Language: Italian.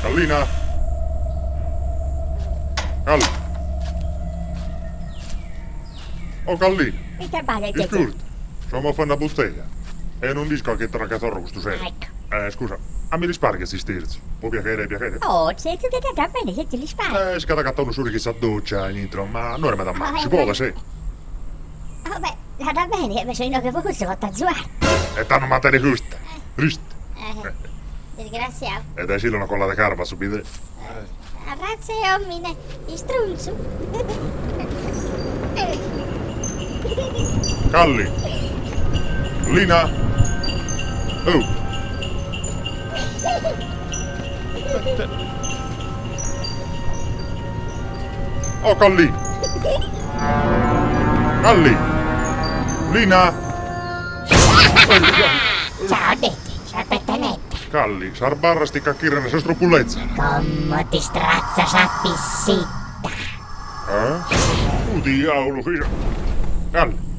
Gallina? Kalli? Oh, Gallina. Mitä paljon Disculpa. Siamo fa una bottiglia. E non dico che tra catorro questo sera. Ecco. Scusa, a mi risparchi si stirzi. Può piacere. Oh, se tu che da bene se ti li spari. Si cade cattano su che si addoccia in intro, ma non è madame. Si può, sì. Oh, beh, da bene, ma sono che fosse fatta zuare. E t'hanno materia giusta. Giusta. Disgraziato. Ed è una colla di carva subito. Razze omine, istrunzu. Calli. Lina. Oh. Oh, Calli. Calli. Lina. Ciao, Detti, aspetta netta. Calli, sarbarra sti cacchirane se stropullezza. Come ti strazza sappi zitta. Diavolo, figlio. Calli.